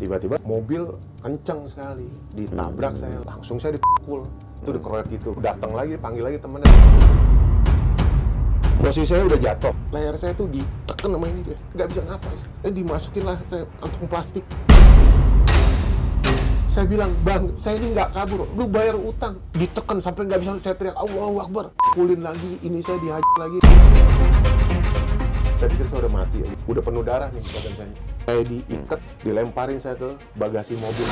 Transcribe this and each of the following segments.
Tiba-tiba mobil kenceng sekali, ditabrak saya, langsung saya dipukul. Itu dikeroyok gitu. Datang lagi, panggil lagi temennya. Posisi saya udah jatuh, leher saya tuh ditekan sama ini dia, nggak bisa napas. Dimasukin lah saya kantong plastik. Saya bilang, bang, saya ini nggak kabur, lu bayar utang. Ditekan sampai nggak bisa, saya teriak, Allahu Akbar. Pukulin lagi, ini saya dihajar lagi. Saya pikir saya udah mati, udah penuh darah nih badan saya. Saya diikat, dilemparin saya ke bagasi mobil.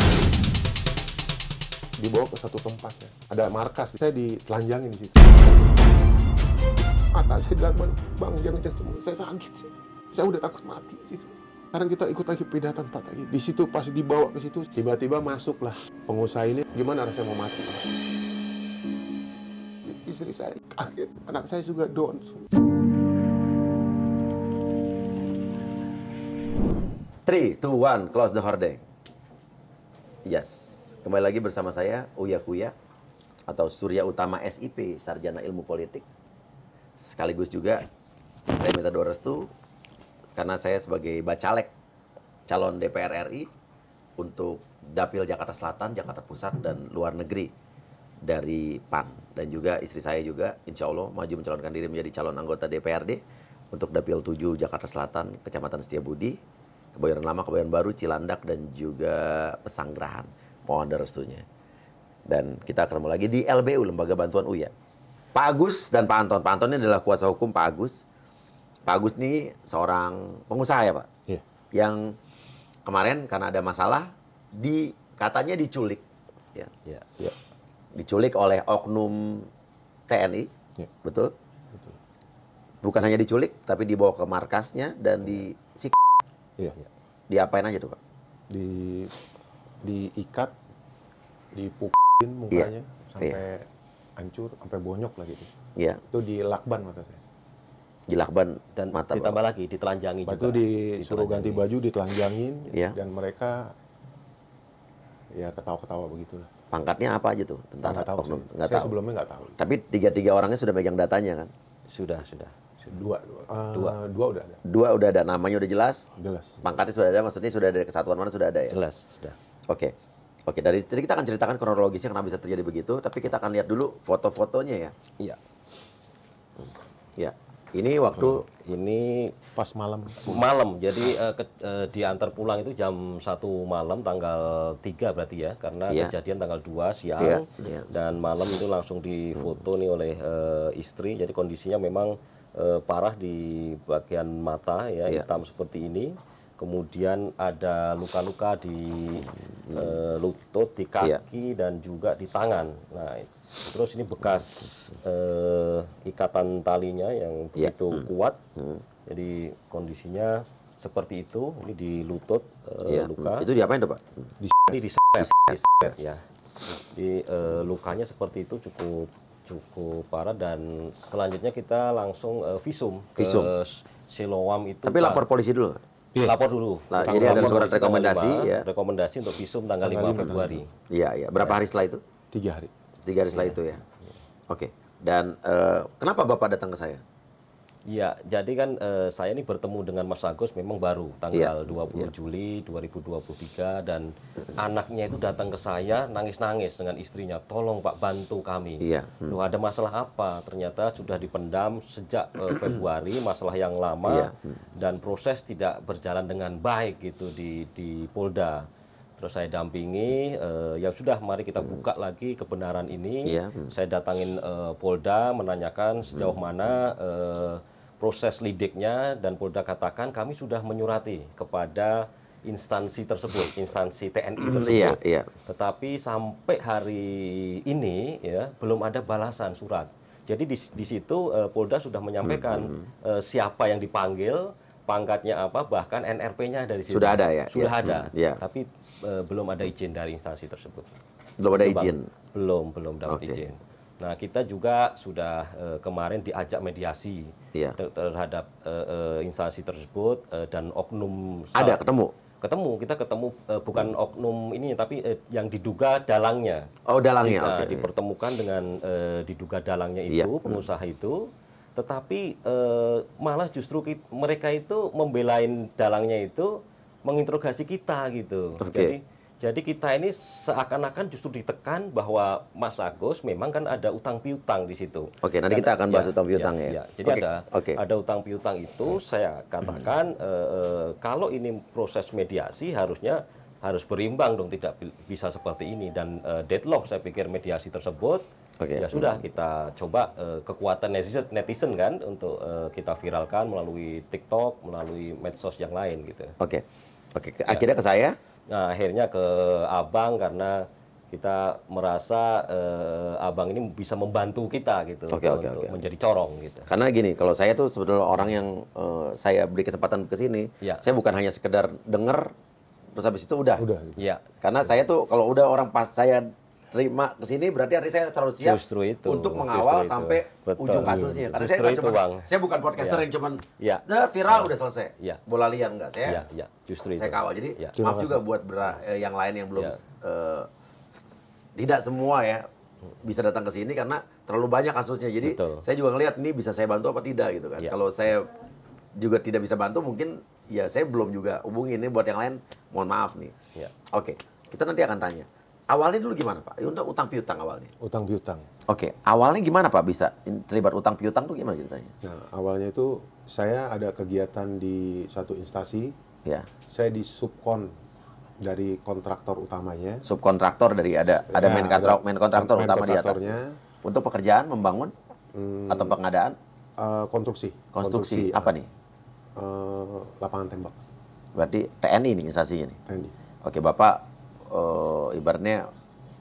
Dibawa ke satu tempat ya. Ada markas, saya ditelanjangin di situ. Mata saya bilang, bang, jangan saya sakit sih. Saya udah takut mati situ. Sekarang kita ikut lagi pidatan Pak lagi. Di situ pas dibawa ke situ, tiba-tiba masuklah pengusaha ini. Gimana rasanya mau mati? Istri saya kaget, anak saya juga down. 3, 2, 1, close the horde. Yes, kembali lagi bersama saya Uya Kuya atau Surya Utama SIP, Sarjana Ilmu Politik. Sekaligus juga saya minta doa restu karena saya sebagai bacalek calon DPR RI untuk Dapil Jakarta Selatan, Jakarta Pusat, dan luar negeri dari PAN. Dan juga istri saya juga insya Allah maju mencalonkan diri menjadi calon anggota DPRD untuk Dapil 7 Jakarta Selatan, Kecamatan Setiabudi, Kebayoran Lama, Kebayoran Baru, Cilandak, dan juga Pesanggerahan. Mohon restunya. Dan kita akan mulai lagi di LBU, Lembaga Bantuan Uya. Pak Agus dan Pak Anton. Pak Anton ini adalah kuasa hukum Pak Agus. Pak Agus ini seorang pengusaha ya Pak? Iya. Yang kemarin karena ada masalah, katanya diculik. Ya. Iya. Ya. Diculik oleh oknum TNI, Ya. Betul? Betul. Bukan hanya diculik, tapi dibawa ke markasnya dan Iya. diapain aja tuh Pak? Diikat, dipukulin mukanya sampai hancur, sampai bonyok lah gitu. Iya. Itu di lakban mata saya. Dilakban dan mata ditambah Bapak. lagi ditelanjangi juga. Itu disuruh ganti baju, ditelanjangin, Iya. dan mereka ya ketawa-ketawa begitulah. Pangkatnya apa aja tuh? Tentara? Nggak tahu Oknum? sih. Nggak Saya tahu. sebelumnya nggak tahu. Tapi tiga orangnya sudah megang datanya kan? Sudah. Dua udah ada. Dua udah ada, namanya udah jelas. Jelas. Pangkatnya sudah ada, maksudnya sudah dari kesatuan mana sudah ada ya? Jelas, sudah. Oke. Dari tadi kita akan ceritakan kronologisnya kenapa bisa terjadi begitu, tapi kita akan lihat dulu foto-fotonya ya. Iya. Ya. Ini waktu Ini pas malam. Jadi diantar pulang itu jam 1 malam tanggal 3 berarti ya, karena Iya. kejadian tanggal 2 siang. Iya. Dan malam itu langsung difoto nih oleh istri. Jadi kondisinya memang parah di bagian mata ya, Iya. hitam seperti ini. Kemudian ada luka-luka di lutut, di kaki, dan juga di tangan. Nah, terus ini bekas ikatan talinya yang begitu kuat. Jadi kondisinya seperti itu. Ini di lutut luka. itu diapain tuh Pak? Ini di sepet ya. Di lukanya seperti itu cukup parah, dan selanjutnya kita langsung visum ke Siloam itu. Tapi lapor polisi dulu. Lapor dulu. Nah, jadi ada surat rekomendasi ya. Rekomendasi untuk visum tanggal 5 Februari. Iya. Berapa hari setelah itu? 3 hari. 3 hari setelah itu ya. Oke. Dan kenapa Bapak datang ke saya? Iya, jadi kan saya ini bertemu dengan Mas Agus memang baru tanggal 20 Juli 2023, dan anaknya itu datang ke saya nangis-nangis dengan istrinya, tolong Pak bantu kami. Iya. Loh, ada masalah apa? Ternyata sudah dipendam sejak Februari, masalah yang lama, dan proses tidak berjalan dengan baik gitu di Polda. Terus saya dampingi, ya sudah mari kita buka lagi kebenaran ini. Saya datangin Polda menanyakan sejauh mana proses lidiknya, dan Polda katakan kami sudah menyurati kepada instansi tersebut, instansi TNI tersebut. Iya. Tetapi sampai hari ini ya belum ada balasan surat. Jadi di situ Polda sudah menyampaikan siapa yang dipanggil, pangkatnya apa, bahkan NRP-nya dari situ. Sudah ada ya? Sudah ada. Tapi belum ada izin dari instansi tersebut. belum ada izin? Belum dapat izin. Nah, kita juga sudah kemarin diajak mediasi terhadap instansi tersebut dan oknum. Ada kita ketemu bukan oknum ini, tapi yang diduga dalangnya. Oh, dalangnya. Dipertemukan dengan diduga dalangnya itu, pengusaha itu. Tetapi malah justru mereka itu membelain dalangnya itu menginterogasi kita gitu. Oke. Jadi kita ini seakan-akan justru ditekan bahwa Mas Agus memang kan ada utang piutang di situ. Oke, nanti kita akan bahas utang piutang ya. Jadi Oke. ada utang piutang itu saya katakan kalau ini proses mediasi harus berimbang dong, tidak bisa seperti ini dan deadlock saya pikir mediasi tersebut. Ya sudah kita coba kekuatan netizen kan untuk kita viralkan melalui TikTok, melalui medsos yang lain gitu. Oke, akhirnya ke saya. Nah, akhirnya ke Abang karena kita merasa Abang ini bisa membantu kita gitu untuk menjadi corong gitu. Karena gini, kalau saya tuh sebetulnya orang yang saya beri kesempatan ke sini, saya bukan hanya sekedar denger terus habis itu udah. Iya. Karena saya tuh kalau udah orang pas saya terima ke sini berarti artinya saya selalu siap untuk mengawal sampai ujung kasusnya. Karena saya bukan podcaster yang cuman viral udah selesai. Bola liar enggak, saya saya kawal. Jadi maaf juga buat yang lain yang belum tidak semua ya bisa datang ke sini karena terlalu banyak kasusnya. Jadi saya juga ngelihat ini bisa saya bantu apa tidak gitu kan. Kalau saya juga tidak bisa bantu mungkin ya saya belum juga hubungi ini buat yang lain, mohon maaf nih. Oke, kita nanti akan tanya. Awalnya dulu gimana Pak? Untuk utang piutang awalnya. Utang piutang. Oke, awalnya gimana Pak bisa terlibat utang piutang tuh gimana ceritanya? Nah, awalnya itu saya ada kegiatan di satu instansi. Ya. Saya di subkon dari kontraktor utamanya. Subkontraktor dari ada main kontraktor utama di atasnya. Untuk pekerjaan membangun atau pengadaan? Konstruksi. Apa nih? Lapangan tembak. Berarti TNI nih instansinya nih. TNI. Oke, Bapak ibaratnya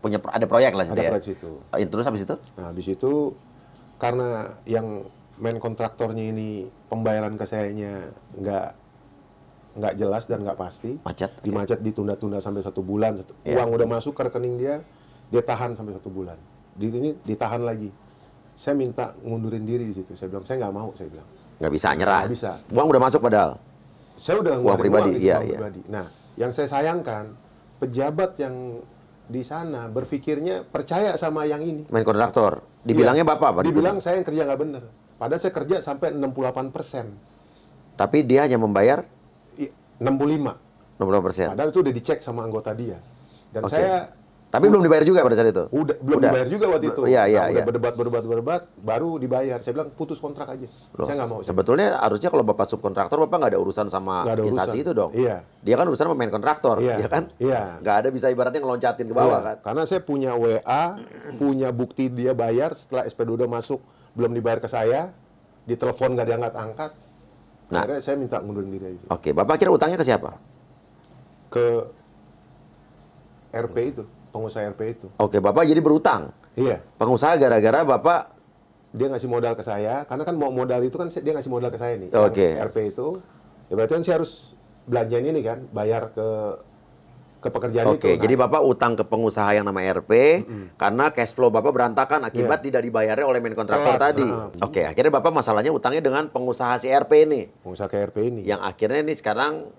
ada proyek lah situ ya. Proyek situ. Terus habis itu? Nah, habis itu karena yang main kontraktornya ini pembayaran ke sayanya nggak jelas dan nggak pasti. Macet. Dimacet, ditunda-tunda sampai 1 bulan. Uang udah masuk ke rekening dia tahan sampai 1 bulan. Ini ditahan lagi. Saya minta ngundurin diri di situ. Saya bilang saya nggak mau. Saya bilang. Nggak bisa nyerah. Nggak bisa. Uang udah masuk padahal. Saya udah uang pribadi. Iya. Pribadi. Nah, yang saya sayangkan pejabat yang di sana berpikirnya percaya sama yang ini. Main kontraktor. Dibilangnya Bapak apa? Dibilang saya yang kerja nggak benar. Padahal saya kerja sampai 68%. Tapi dia hanya membayar 65%. Padahal itu udah dicek sama anggota dia. Dan saya tapi belum dibayar juga pada saat itu? Belum dibayar juga waktu itu. Iya. Udah berdebat, baru dibayar. Saya bilang putus kontrak aja. Saya nggak mau. Sebetulnya harusnya kalau Bapak subkontraktor, Bapak nggak ada urusan sama instansi itu dong? Iya. Dia kan urusan sama main kontraktor, ya kan? Iya. Nggak ada bisa ibaratnya ngeloncatin ke bawah kan? Karena saya punya WA, punya bukti dia bayar setelah SP2 masuk, belum dibayar ke saya, ditelepon nggak diangkat-angkat. Nah, akhirnya saya minta ngundurin diri aja. Oke, Bapak kira utangnya ke siapa? Ke RP itu. Pengusaha RP itu. Oke, Bapak jadi berutang? Iya. Pengusaha gara-gara Bapak? Dia ngasih modal ke saya, karena kan mau modal itu kan dia ngasih modal ke saya nih. Oke. RP itu, ya berarti kan saya harus belanjain ini kan, bayar ke pekerjaan itu. Oke, jadi Bapak utang ke pengusaha yang nama RP, karena cash flow Bapak berantakan akibat tidak dibayarnya oleh main kontraktor tadi. Oke, akhirnya Bapak masalahnya utangnya dengan pengusaha si RP ini. Pengusaha ke RP ini. Yang akhirnya ini sekarang,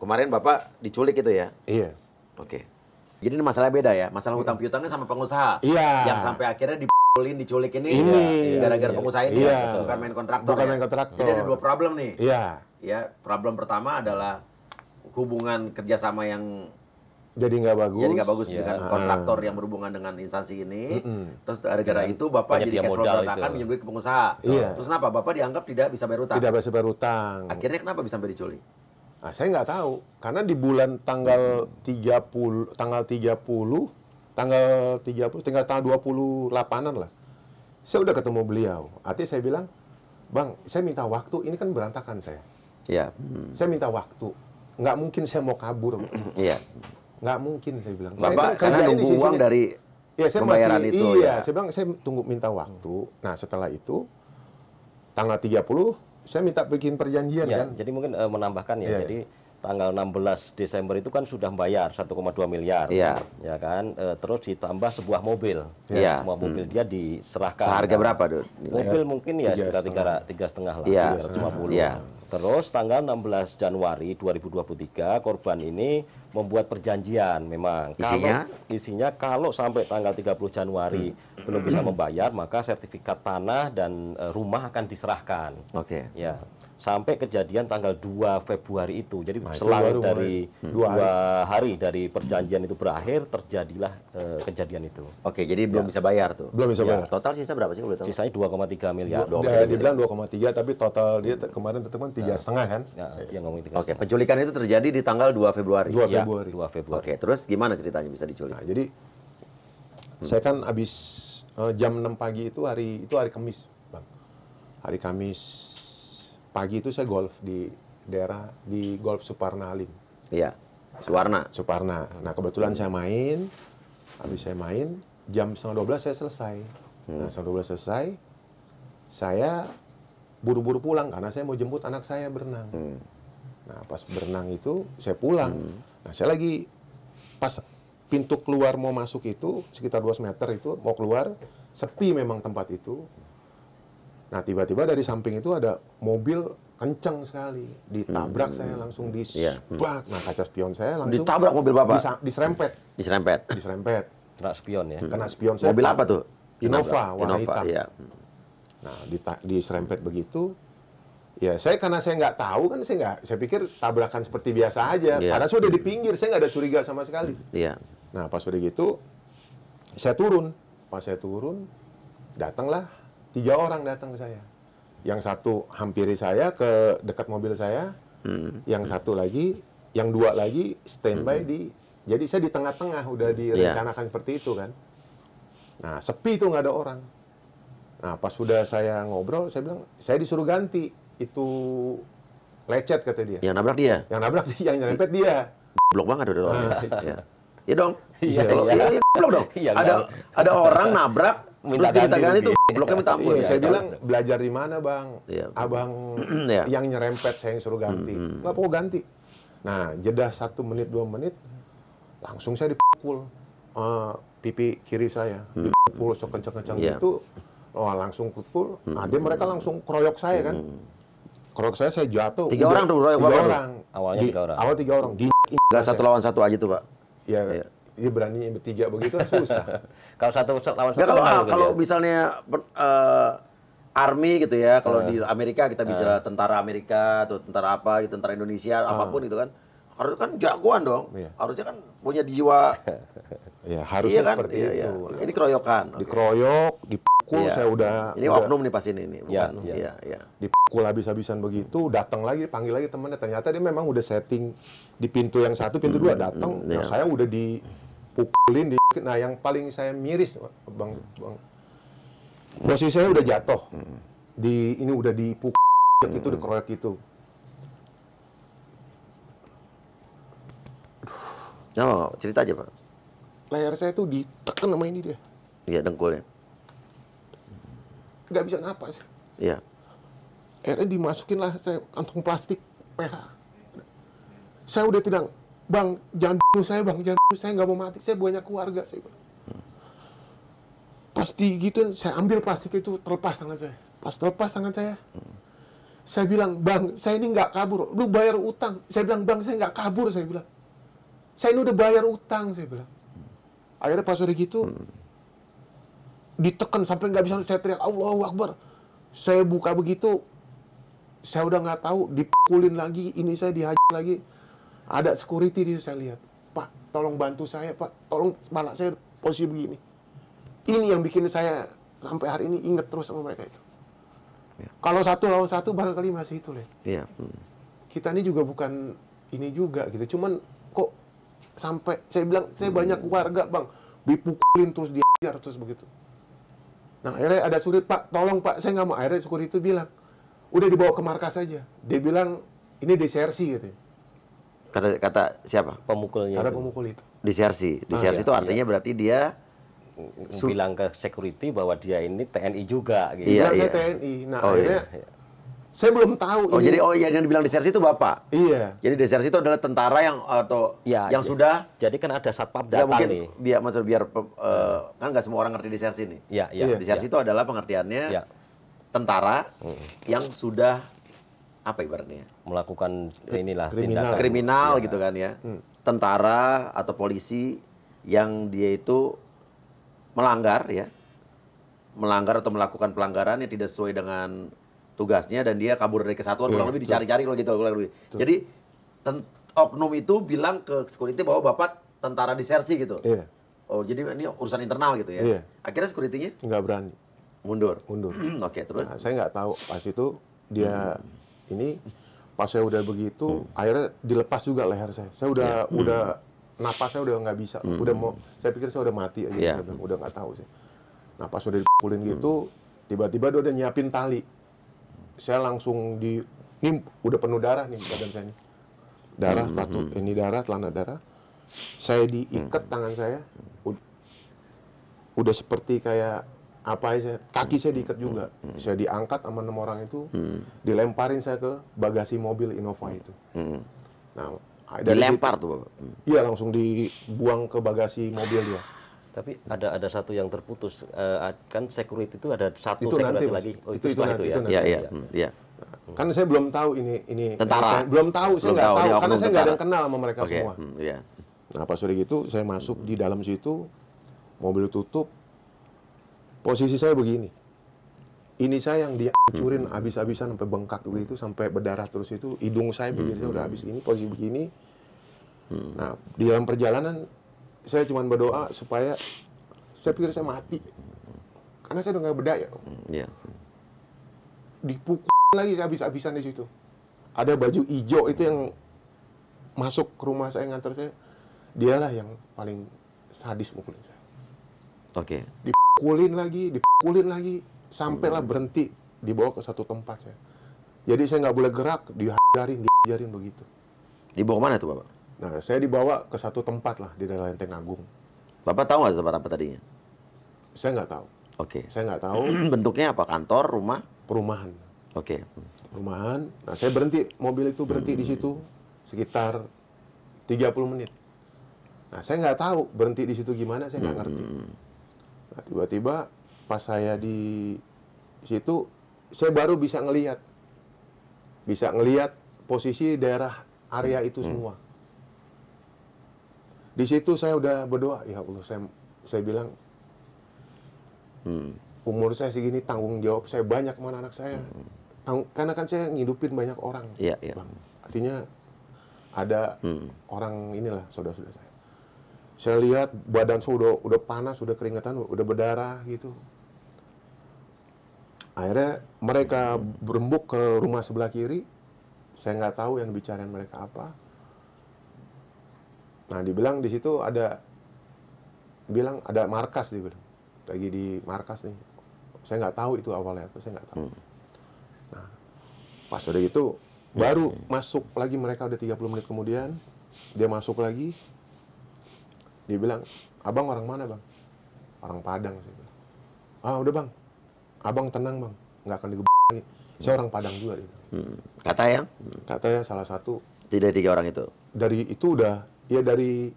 kemarin Bapak diculik itu ya? Iya. Oke. Jadi ini masalahnya beda ya, masalah utang piutangnya sama pengusaha. Iya. Yang sampai akhirnya diculik ini gara-gara pengusaha ini bukan main kontraktor. Bukan main kontraktor. Jadi ada 2 problem nih. Iya. Ya, problem pertama adalah hubungan kerjasama yang jadi nggak bagus. Dengan kontraktor yang berhubungan dengan instansi ini. Terus gara-gara itu Bapak jadi cash flow berantakan minjem duit ke pengusaha. Terus kenapa Bapak dianggap tidak bisa bayar utang? Tidak bisa bayar utang. Akhirnya kenapa bisa sampai diculik? Nah, saya nggak tahu, karena di bulan tanggal 30, tinggal tanggal 28-an lah. Saya udah ketemu beliau. Artinya saya bilang, Bang, saya minta waktu, ini kan berantakan saya. Iya. Saya minta waktu. Nggak mungkin saya mau kabur. Iya. Nggak mungkin, saya bilang. Bapak karena nunggu uang dari pembayaran itu. Iya, saya bilang, saya tunggu minta waktu. Nah, setelah itu, tanggal 30, saya minta bikin perjanjian kan. Jadi mungkin menambahkan ya. Jadi tanggal 16 Desember itu kan sudah bayar 1,2 miliar. Ya kan. Terus ditambah sebuah mobil. Semua mobil dia diserahkan. Seharga berapa, Dut? Mobil mungkin ya sekitar 3,5 lah, 350. Terus tanggal 16 Januari 2023 korban ini membuat perjanjian memang. Isinya kalau sampai tanggal 30 Januari belum bisa membayar, maka sertifikat tanah dan rumah akan diserahkan. Oke. Ya. sampai kejadian tanggal 2 Februari itu. Jadi Nah, itu selang baru dari mulai 2 hari dari perjanjian itu berakhir, terjadilah kejadian itu. Oke, jadi belum bisa bayar tuh. Belum bisa bayar. Total sisa berapa sih, boleh tahu? Sisanya 2,3 miliar. Dia bilang 2,3 tapi total dia kemarin tetap kan 3,5 kan? Ya, dia ngomong 3,5. Oke, penculikan itu terjadi di tanggal 2 Februari. 2 Ya, Februari. 2 Februari. Oke, terus gimana ceritanya bisa diculik? Nah, jadi saya kan habis jam 6 pagi itu hari Kamis, Bang. Hari Kamis pagi itu saya golf di daerah di Golf Suparna Halim. Iya. Suwarna. Suparna. Nah, kebetulan saya main, habis saya main, jam 11:30 saya selesai. Nah, 11:30 selesai, saya buru-buru pulang karena saya mau jemput anak saya berenang. Nah, pas berenang itu saya pulang. Nah, saya lagi pas pintu keluar mau masuk itu sekitar 200 meter itu mau keluar, sepi memang tempat itu. Nah, tiba-tiba dari samping itu ada mobil kencang sekali, ditabrak saya langsung disbak. Nah, kaca spion saya langsung Ditabrak mobil Bapak? diserempet. Diserempet. Kena spion ya. Kena spion saya. Mobil apa tuh? Innova, warna Innova, hitam. iya. Nah, diserempet begitu. Ya, karena saya nggak tahu kan, saya pikir tabrakan seperti biasa aja. Iya. Padahal saya udah di pinggir, saya nggak ada curiga sama sekali. Iya. Nah, pas udah gitu, saya turun. Pas saya turun, datanglah 3 orang datang ke saya. Yang satu hampiri saya ke dekat mobil saya, yang satu lagi, yang 2 lagi standby jadi saya di tengah-tengah udah direncanakan seperti itu kan. Nah, sepi tuh nggak ada orang. Nah, pas sudah saya ngobrol, saya bilang, saya disuruh ganti. Itu lecet kata dia. Yang nabrak dia? Yang nabrak dia, yang nyerempet dia. Blok banget udah orang. Iya. Iya dong. Iya, Kalau iya. iya, blok dong. Iya, Ada orang nabrak Minta terus diminta ganti ganti tuh rugi. bloknya minta ampun. Iya, saya Iya. bilang belajar di mana bang? Iya. Abang Iya. yang nyerempet saya yang suruh ganti. Nggak perlu ganti. Nah, jeda 1 menit 2 menit, langsung saya dipukul pipi kiri saya, dipukul sekencang-kencang Iya. gitu. Oh, langsung pukul. Nah, mereka langsung keroyok saya kan. Keroyok saya jatuh. 3 orang tuh keroyok 3 Bapak tuh? orang. Awalnya 3 orang. Awal 3 orang. Gak 1 lawan 1 aja tuh, Pak. Ya, Iya. dia berani bertiga begitu kan susah. Kalau satu lawan Ya, satu lawan kalau gitu ya. misalnya army gitu ya, kalau di Amerika kita bicara tentara Amerika atau tentara apa gitu, tentara Indonesia apapun gitu kan, harusnya kan jagoan dong. Iya. Harusnya kan punya jiwa. Ya, harusnya Iya kan? seperti Iya, itu. iya. Ini keroyokan. Oke. Dikeroyok, dipukul, Iya. saya udah Ini oknum nih pas ini, bukan? Iya, iya. Iya, iya. dipukul habis-habisan begitu, datang lagi, panggil lagi temannya. Ternyata dia memang udah setting di pintu yang 1, pintu 2 datang. Nah, iya. saya udah dipukulin. Nah, yang paling saya miris, bang, posisi saya udah jatuh. Ini udah dipukul itu, dikeroyok itu. Oh, cerita aja, Pak. Leher saya tuh ditekan sama ini dia. Iya, dengkulnya. Nggak bisa napas. Iya. Akhirnya dimasukin lah saya kantong plastik merah. Saya udah tidak, bang, jangan bunuh saya bang, jangan bunuh saya, nggak mau mati, saya banyak keluarga. Saya bilang. Pasti gitu, saya ambil plastik itu, terlepas tangan saya. Pas terlepas tangan saya bilang, bang, saya ini nggak kabur, lu bayar utang. Saya bilang, bang, saya nggak kabur, saya bilang. Saya ini udah bayar utang, saya bilang. Akhirnya pas udah gitu, ditekan sampai nggak bisa, saya teriak, Allahu Akbar. Saya buka begitu, saya udah nggak tahu, dipukulin lagi, ini saya dihajar lagi. Ada security di situ, saya lihat. Pak, tolong bantu saya, Pak. Tolong kepala saya posisi begini. Ini yang bikin saya sampai hari ini inget terus sama mereka itu. Ya. Kalau 1 lawan 1 barangkali masih itu, Le. Iya. Kita ini juga bukan ini juga gitu. Cuman kok sampai saya bilang saya banyak keluarga, Bang. Dipukulin terus diajar terus begitu. Nah, akhirnya ada surit, Pak, tolong Pak, saya nggak mau. Akhirnya surit itu bilang, udah dibawa ke markas saja. Dia bilang, ini desersi gitu. Kata siapa? Pemukulnya Ada itu. pemukul itu. Disersi. Disersi iya, itu artinya berarti dia bilang ke security bahwa dia ini TNI juga gitu. Iya, Bilang saya iya. TNI. Nah, Oh, akhirnya iya. saya belum tahu Oh, ini. jadi yang dibilang disersi itu Bapak. Iya. Jadi desersi itu adalah tentara yang atau Ya, yang iya. sudah Jadi kan ada satpam ya data mungkin nih. biar kan nggak semua orang ngerti desersi nih. Iya, iya. Iya. Desersi itu adalah pengertiannya Iya. tentara yang sudah apa ibaratnya? Melakukan inilah kriminal. tindakan. Kriminal Iya. gitu kan ya. Tentara atau polisi yang dia itu melanggar ya. Melanggar atau melakukan pelanggaran yang tidak sesuai dengan tugasnya dan dia kabur dari kesatuan, Iya, kurang lebih dicari-cari kalau gitu kurang lebih. Jadi oknum itu bilang ke security bahwa Bapak tentara disersi gitu. Iya. Oh, jadi ini urusan internal gitu ya. Iya. Akhirnya security-nya Nggak berani. mundur. Mundur. Oke, terus. Nah, saya nggak tahu pas itu dia ini pas saya udah begitu akhirnya dilepas juga leher saya. Saya udah napas saya udah nggak bisa. Udah mau saya pikir saya udah mati aja. Iya. Saya bilang, udah nggak tahu sih. Nah pas udah dipukulin gitu tiba-tiba dia udah nyiapin tali. Saya langsung ini udah penuh darah nih badan saya nih. Darah sepatu ini darah, celana darah. Saya diikat tangan saya. Udah seperti kayak apa aja, kaki saya diikat juga. Saya diangkat sama 6 orang itu, dilemparin saya ke bagasi mobil Innova itu. Nah, Dilempar tuh Bapak. Iya, langsung dibuang ke bagasi mobil dia. Tapi ada satu yang terputus, kan security itu ada satu Itu security nanti, Mas. lagi. Oh, Itu setelah nanti, itu ya. itu nanti. Iya, iya. Kan saya belum tahu ini Tentara. belum tahu, saya Belum nggak tahu, tahu dia karena oknum saya nggak ada yang tentara. kenal sama mereka Oke, semua. iya. Nah, pas udah gitu saya masuk di dalam situ, mobil tutup, posisi saya begini. Ini saya yang dihancurin habis-habisan sampai bengkak begitu, sampai berdarah terus itu, hidung saya bibir saya udah habis ini, posisi begini. Nah, di dalam perjalanan saya cuma berdoa supaya saya pikir saya mati. Karena saya udah nggak berdaya. Iya. Dipukul lagi habis-habisan di situ. Ada baju hijau itu yang masuk ke rumah saya nganter saya. Dialah yang paling sadis mukulin saya. Oke. Dipukulin lagi, sampailah berhenti dibawa ke satu tempat saya. Jadi saya nggak boleh gerak, dihajarin begitu. Dibawa kemana tuh Bapak? Nah, saya dibawa ke satu tempat lah di daerah Lenteng Agung. Bapak tahu nggak tempat apa tadinya? Saya nggak tahu. Oke. Saya nggak tahu. Bentuknya apa? Kantor, rumah? Perumahan. Oke. Perumahan. Nah, saya berhenti, mobil itu berhenti di situ sekitar 30 menit. Nah, saya nggak tahu berhenti di situ gimana, saya nggak ngerti. Nah, tiba-tiba pas saya di situ, saya baru bisa ngelihat posisi daerah area itu semua. Di situ saya udah berdoa, ya Allah, saya bilang, umur saya segini, tanggung jawab saya banyak mana anak saya. Karena kan saya ngidupin banyak orang, Iya, iya. Bang. Artinya ada orang inilah saudara-saudara saya. Saya lihat badan saya udah panas, udah keringetan, udah berdarah gitu. Akhirnya mereka berembuk ke rumah sebelah kiri. Saya nggak tahu yang bicarain mereka apa. Nah, dibilang di situ ada markas, dibilang lagi di markas nih. Saya nggak tahu itu awalnya apa, saya nggak tahu. Nah, pas udah itu baru masuk lagi mereka udah 30 menit kemudian dia masuk lagi. Dia bilang, abang orang mana bang? Orang Padang. Saya bilang, ah udah bang, abang tenang bang, nggak akan digebuk lagi. Saya orang Padang juga. Kata yang? Katanya salah satu Tidak 3 orang itu? dari itu udah, ya dari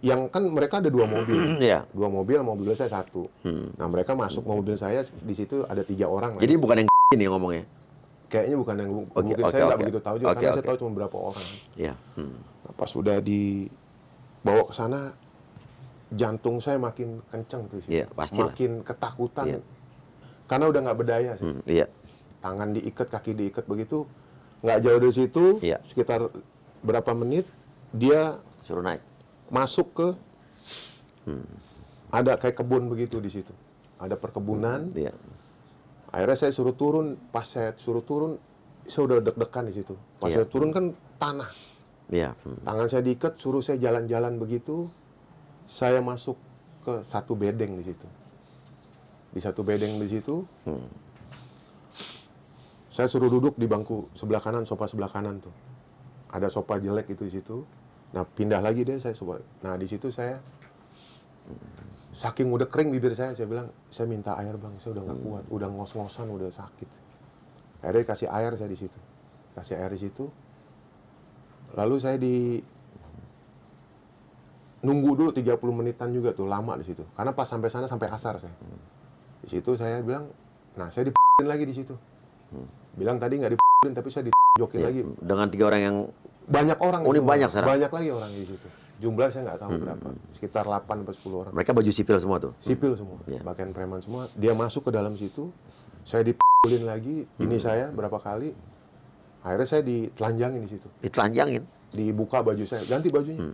yang kan mereka ada 2 mobil, Iya. 2 mobil saya 1. Nah mereka masuk mobil saya di situ ada 3 orang. Jadi bukan yang ini ngomongnya? Kayaknya bukan yang mungkin oke, saya nggak oke. begitu tahu juga Oke, karena saya oke. tahu cuma berapa orang. Iya. Nah, pas sudah dibawa ke sana, jantung saya makin kenceng tuh, Iya, pastilah. makin ketakutan, Iya. karena udah nggak berdaya sih. Iya. Tangan diikat, kaki diikat begitu, nggak jauh dari situ, Iya. sekitar berapa menit dia Suruh naik. masuk ke ada kayak kebun begitu di situ, ada perkebunan. Iya. Akhirnya saya suruh turun, pas saya suruh turun, saya udah deg-degan di situ. Pas Iya. saya turun kan tanah, Iya. tangan saya diikat, suruh saya jalan-jalan begitu. Saya masuk ke satu bedeng di situ. Di satu bedeng di situ, saya suruh duduk di bangku sebelah kanan, sofa sebelah kanan tuh. Ada sofa jelek itu di situ. Nah pindah lagi deh saya sofa. Nah di situ saya saking udah kering bibir saya bilang, saya minta air bang, saya udah nggak kuat, udah ngos-ngosan, udah sakit. Akhirnya kasih air saya di situ, kasih air di situ. Lalu saya nunggu dulu 30 menitan juga tuh, lama di situ. Karena pas sampai sana sampai asar saya. Di situ saya bilang, nah saya dipukulin lagi di situ. Bilang tadi nggak dipukulin tapi saya dijokin Iya. lagi. Dengan 3 orang yang Banyak orang. Oh, ini di situ, banyak Bang. sekarang? Banyak lagi orang di situ. Jumlah saya nggak tahu berapa. Sekitar 8 atau 10 orang. mereka baju sipil semua tuh. Sipil semua, Iya. pakaian preman semua. Dia masuk ke dalam situ, saya Ulin lagi, ini saya berapa kali, akhirnya saya ditelanjangin di situ. Ditelanjangin. Dibuka baju saya, ganti bajunya.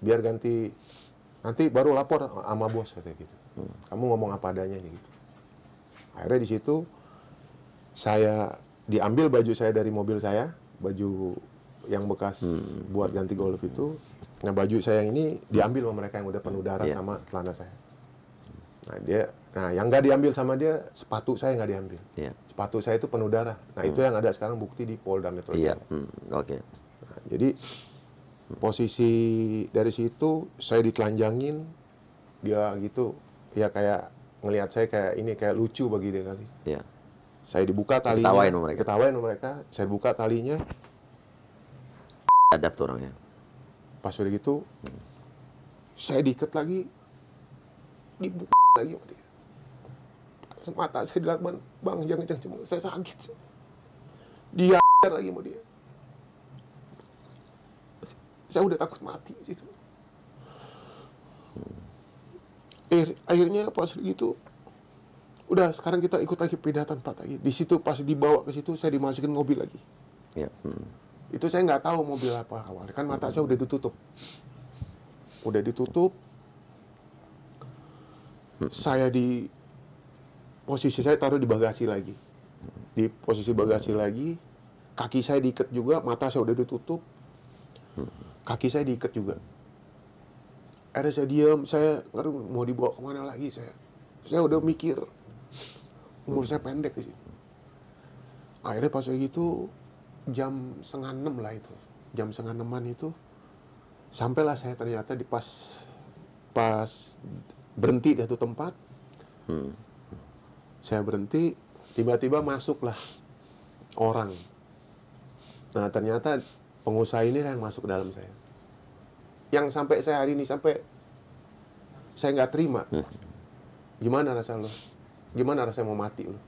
Biar ganti, nanti baru lapor sama bos, katanya gitu. Kamu ngomong apa adanya nih, gitu. Akhirnya di situ, saya diambil baju saya dari mobil saya, baju yang bekas buat ganti golf itu. Nah, baju saya yang ini diambil sama mereka yang udah penuh darah sama celana saya. Nah, yang nggak diambil sama dia, sepatu saya nggak diambil. Sepatu saya itu penuh darah. Nah, itu yang ada sekarang bukti di Polda Metro Jaya. Oke. Nah, jadi posisi dari situ saya ditelanjangin, dia gitu, ya kayak ngelihat saya kayak ini kayak lucu bagi dia kali. Saya dibuka talinya, ketawain sama mereka, saya buka talinya. Adab tuh orangnya. Pas udah gitu, saya diikat lagi, dibuka lagi sama dia. Semata saya dilakukan, bang jangan cemung, saya sakit. Dia lagi sama dia. Saya udah takut mati di situ. Akhirnya pas gitu, udah sekarang kita ikut lagi pidatan Pak lagi. Di situ pas dibawa ke situ saya dimasukin mobil lagi. Itu saya nggak tahu mobil apa awalnya, kan mata saya udah ditutup. Saya di posisi saya taruh di bagasi lagi. Di posisi bagasi lagi, kaki saya diikat juga, mata saya udah ditutup. Kaki saya diikat juga. Akhirnya saya diam, saya nggak mau dibawa kemana lagi saya. Saya udah mikir, umur saya pendek di situ. Akhirnya pas gitu, jam 5:30 lah itu. Jam 5:30-an itu, sampailah saya ternyata di pas berhenti di satu tempat. Saya berhenti, tiba-tiba masuklah orang. Nah, ternyata pengusaha ini yang masuk ke dalam saya. Yang sampai saya hari ini, sampai saya nggak terima. Gimana rasa lo? Gimana rasanya mau mati lo?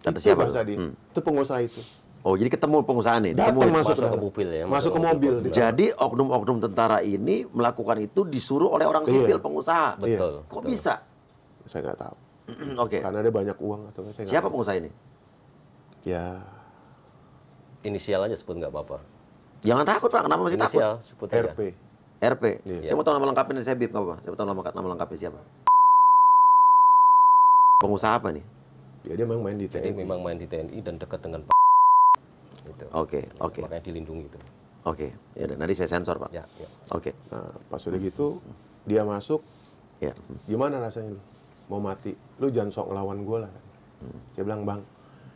Kata Itu siapa? bahasa dia. Itu pengusaha itu. Oh, jadi ketemu pengusaha nih. Datang masuk ke mobil ya. Masuk ke mobil. Jadi oknum-oknum tentara ini melakukan itu disuruh oleh orang sipil pengusaha. Betul. Kok bisa? Saya nggak tahu. Oke. Karena ada banyak uang atau saya nggak Siapa tahu. pengusaha ini? Ya, Inisial aja sebut nggak apa-apa. Jangan takut Pak, kenapa masih takut? Inisial sebut aja. RP. RP. Iya. Saya mau tahu nama lengkapnya dari saya bip, nggak apa-apa. Saya mau tahu nama lengkapnya siapa. Pengusaha apa nih? Ya, dia memang main di Jadi TNI. memang main di TNI dan dekat dengan gitu. Oke. Makanya dilindungi itu. Oke. Ya udah, nanti saya sensor Pak. Ya. Oke. Nah, pas udah gitu, dia masuk, Ya. gimana rasanya lu? Mau mati? Lu jangan sok ngelawan gue lah. Saya bilang, bang,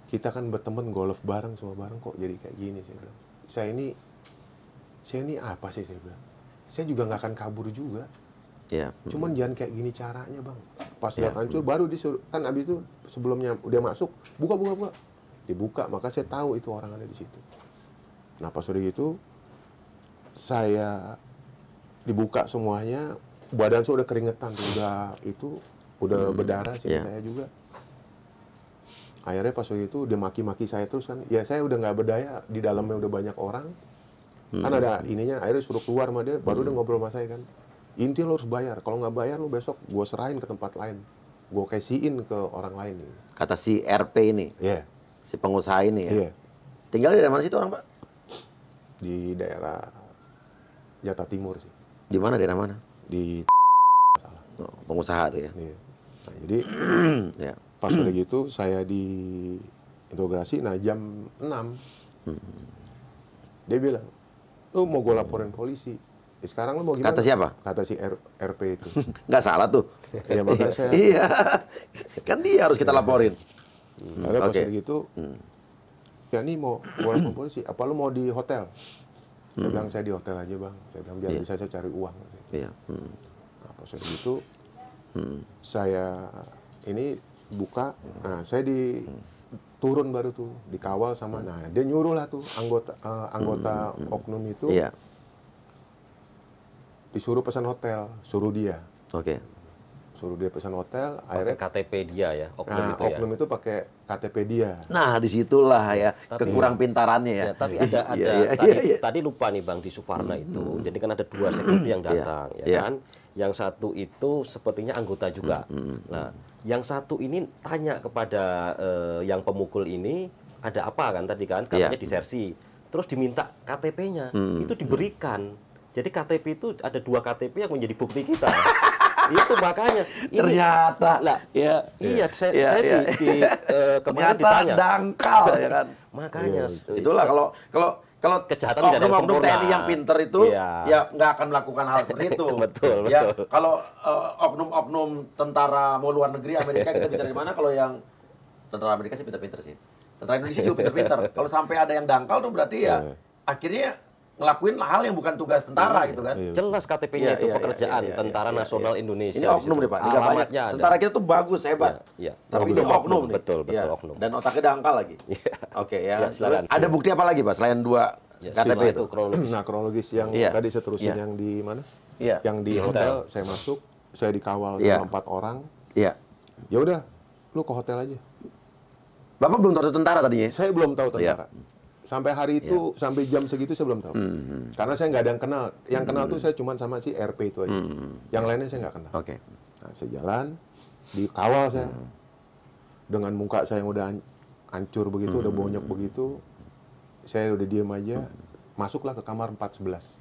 kita kan berteman golf bareng semua bareng kok jadi kayak gini. Saya bilang, saya ini apa sih, saya bilang. Saya juga nggak akan kabur juga. Ya. Cuman jangan kayak gini caranya, bang. Pas lihat hancur, baru disuruh, kan abis itu sebelumnya udah masuk, buka. Dibuka, maka saya tahu itu orang ada di situ. Nah, pas udah gitu, saya dibuka semuanya, badan saya udah keringetan, udah berdarah sih saya juga. Akhirnya pas waktu itu dia maki-maki saya terus kan, ya saya udah nggak berdaya, di dalamnya udah banyak orang, kan ada ininya, akhirnya suruh keluar sama dia, baru dia ngobrol sama saya kan, intinya lo harus bayar, kalau nggak bayar lo besok gue serahin ke tempat lain, gue kasihin ke orang lain. Kata si RP ini, si pengusaha ini ya. Iya, Tinggal di mana situ orang Pak? di daerah Jatah Timur sih, Di mana, daerah mana? di Oh, pengusaha tuh ya. iya. Nah, jadi Ya. pas udah gitu saya diinterogasi, nah jam 6 dia bilang, lu mau gue laporin polisi, sekarang lu mau gimana? Kata siapa? Kata si RP itu. Nggak salah tuh. Ya makanya saya, Iya. Kan dia harus kita laporin. akhirnya pas Oke. udah gitu, ya nih mau gue laporin polisi, apa lu mau di hotel? Saya bilang, saya di hotel aja bang, saya bilang biar bisa saya cari uang. Iya. Nah, pas udah gitu, saya ini buka, nah saya turun baru tuh, dikawal sama, nah dia nyuruh lah tuh anggota oknum itu, Iya. disuruh pesan hotel, suruh dia pesan hotel, Pakai akhirnya KTP dia ya, oknum nah, itu ya. oknum itu pakai KTP dia. Nah, disitulah ya kekurang pintarannya ya. Ya, tapi ada Iya, tadi, iya. tadi lupa nih Bang di Suvarna itu. Jadi kan ada 2 security yang datang, ya Iya. kan. Yang satu itu sepertinya anggota juga. Nah, yang satu ini tanya kepada yang pemukul ini, ada apa kan tadi kan? Katanya disersi. Terus diminta KTP-nya. Itu diberikan. Jadi KTP itu ada 2 KTP yang menjadi bukti kita. Itu makanya ini, Ternyata lah, iya, saya kemarin ternyata ditanya. dangkal ya kan. Makanya Itulah kalau Kejahatan tidak ada yang oknum-oknum sempurna. TNI yang pinter itu ya nggak akan melakukan hal seperti itu. Betul, Ya, betul. kalau oknum-oknum tentara mau luar negeri Amerika kita bicara gimana, kalau yang tentara Amerika sih pinter-pinter sih. Tentara Indonesia juga pinter-pinter. Kalau sampai ada yang dangkal tuh berarti ya akhirnya ngelakuin hal yang bukan tugas tentara gitu kan. Jelas KTP-nya itu pekerjaan Tentara Nasional Indonesia. Ini oknum nih Pak. Ini nggak banyak. Alamatnya ada. Tentara kita tuh bagus, hebat. Iya. Tapi ini oknum nih. Betul, Ya. oknum. Dan otaknya dangkal lagi. Oke ya. Ya, silakan. Terus ada bukti apa lagi Pak selain 2 KTP itu? kronologis. Nah, kronologis yang tadi seterusnya yang di mana? Iya. Yang di hotel saya masuk, saya dikawal sama 4 orang. Iya. Ya udah, lu ke hotel aja. Bapak belum tahu tentara tadinya? Saya belum tahu tentara. Sampai hari itu, sampai jam segitu saya belum tahu. Karena saya nggak ada yang kenal. Yang kenal tuh saya cuma sama si RP itu aja. Yang lainnya saya nggak kenal. Oke. Nah, saya jalan, dikawal saya. Dengan muka saya yang udah hancur begitu, udah bonyok begitu. Saya udah diem aja. Masuklah ke kamar 411.